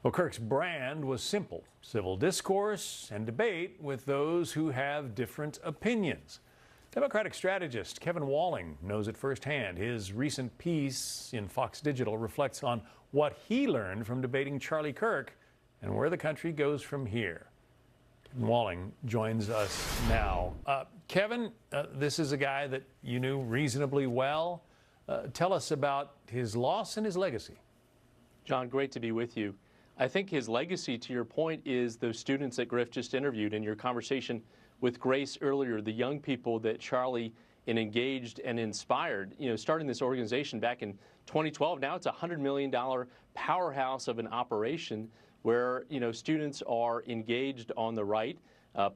Well, Kirk's brand was simple: civil discourse and debate with those who have different opinions. Democratic strategist Kevin Walling knows it firsthand. His recent piece in Fox Digital reflects on what he learned from debating Charlie Kirk and where the country goes from here. Kevin Walling joins us now. Kevin, this is a guy that you knew reasonably well. Tell us about his loss and his legacy. John, great to be with you. I think his legacy, to your point, is those students that Griff just interviewed in your conversation with Grace earlier, the young people that Charlie engaged and inspired. You know, starting this organization back in 2012, now it's a $100 million powerhouse of an operation where, you know, students are engaged on the right,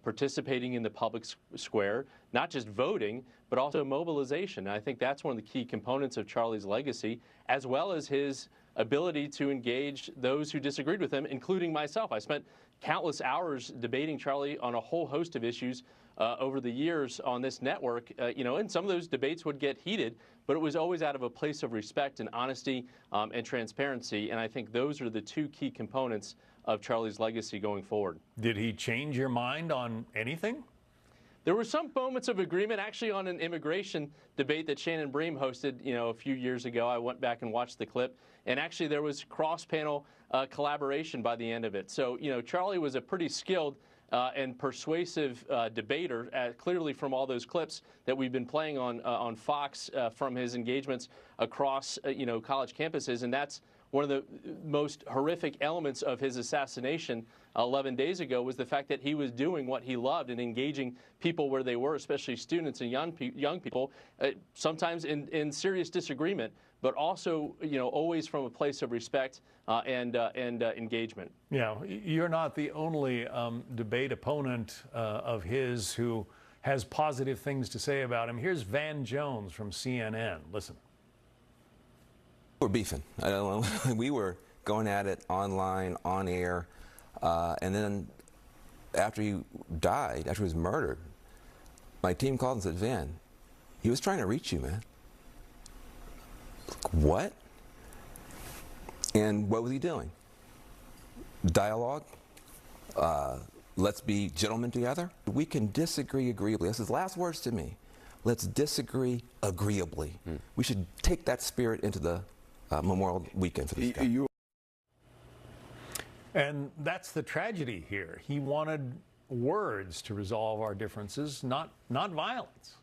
participating in the public square, not just voting, but also mobilization. And I think that's one of the key components of Charlie's legacy, as well as his ability to engage those who disagreed with him, including myself. I spent countless hours debating Charlie on a whole host of issues over the years on this network, and some of those debates would get heated, but it was always out of a place of respect and honesty and transparency. And I think those are the two key components of Charlie's legacy going forward. Did he change your mind on anything? There were some moments of agreement, actually, on an immigration debate that Shannon Bream hosted, a few years ago. I went back and watched the clip, and actually there was cross-panel collaboration by the end of it. So, Charlie was a pretty skilled and persuasive debater, clearly from all those clips that we've been playing on Fox from his engagements across, college campuses, and that's one of the most horrific elements of his assassination 11 days ago was the fact that he was doing what he loved and engaging people where they were, especially students and young people, sometimes in serious disagreement, but also, always from a place of respect and engagement. Yeah, you're not the only debate opponent of his who has positive things to say about him. Here's Van Jones from CNN. Listen. We're beefing. We were going at it online, on air, and then after he died, after he was murdered, my team called and said, "Van, he was trying to reach you, man." What? And what was he doing? Dialogue? Let's be gentlemen together. We can disagree agreeably. That's his last words to me. Let's disagree agreeably. We should take that spirit into the Memorial Weekend for this guy. And that's the tragedy here. He wanted words to resolve our differences, not violence.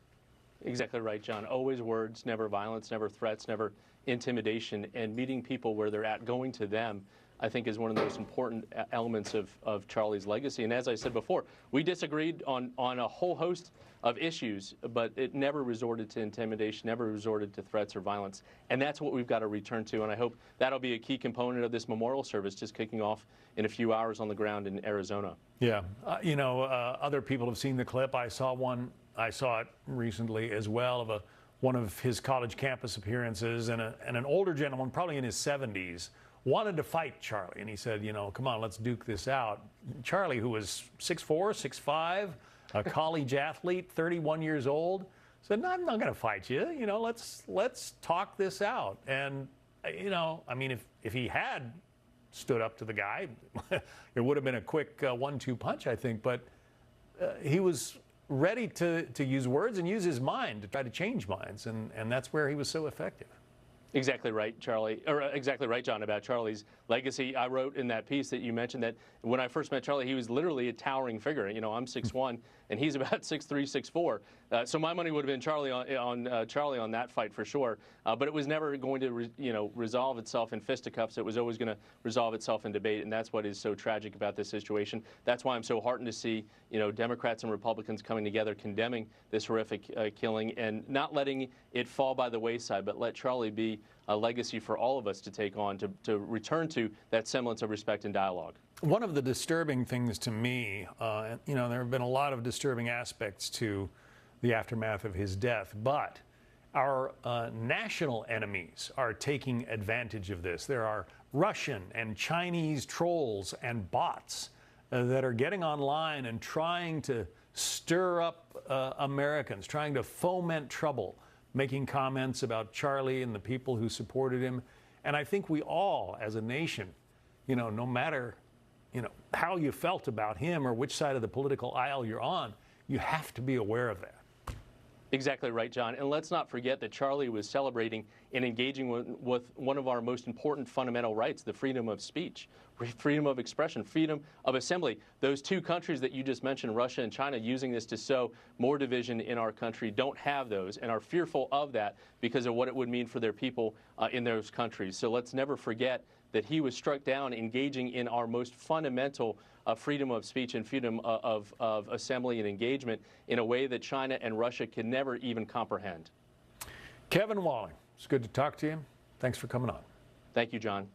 Exactly right, John. Always words, never violence, never threats, never intimidation, and meeting people where they're at, going to them, I think is one of the most important elements of Charlie's legacy. And as I said before, we disagreed on a whole host of issues, but it never resorted to intimidation, never resorted to threats or violence. And that's what we've got to return to. And I hope that'll be a key component of this memorial service just kicking off in a few hours on the ground in Arizona. Yeah. Other people have seen the clip. I saw it recently as well of one of his college campus appearances, and an older gentleman, probably in his 70s, wanted to fight Charlie, and he said, come on, let's duke this out. Charlie, who was 6'4", 6'5", a college athlete, 31 years old, said, "No, I'm not going to fight you. Let's talk this out." And if he had stood up to the guy, it would have been a quick 1-2 punch, I think. But he was ready to use words and use his mind to try to change minds, and that's where he was so effective. Exactly right, Charlie, or exactly right, John, about Charlie's legacy. I wrote in that piece that you mentioned that when I first met Charlie, he was literally a towering figure. I'm 6'1", and he's about 6'3", 6'4". So my money would have been Charlie on that fight for sure. But it was never going to, resolve itself in fisticuffs. It was always going to resolve itself in debate, and that's what is so tragic about this situation. That's why I'm so heartened to see, Democrats and Republicans coming together, condemning this horrific killing, and not letting it fall by the wayside, but let Charlie be a legacy for all of us to take on, to return to that semblance of respect and dialogue. One of the disturbing things to me, there have been a lot of disturbing aspects to the aftermath of his death, but our national enemies are taking advantage of this. There are Russian and Chinese trolls and bots that are getting online and trying to stir up Americans, trying to foment trouble, making comments about Charlie and the people who supported him. And I think we all, as a nation, no matter, how you felt about him or which side of the political aisle you're on, you have to be aware of that. Exactly right, John. And let's not forget that Charlie was celebrating and engaging with one of our most important fundamental rights, the freedom of speech, freedom of expression, freedom of assembly. Those two countries that you just mentioned, Russia and China, using this to sow more division in our country, don't have those and are fearful of that because of what it would mean for their people in those countries. So let's never forget that he was struck down engaging in our most fundamental freedom of speech and freedom of assembly and engagement in a way that China and Russia can never even comprehend. Kevin Walling, it's good to talk to you. Thanks for coming on. Thank you, John.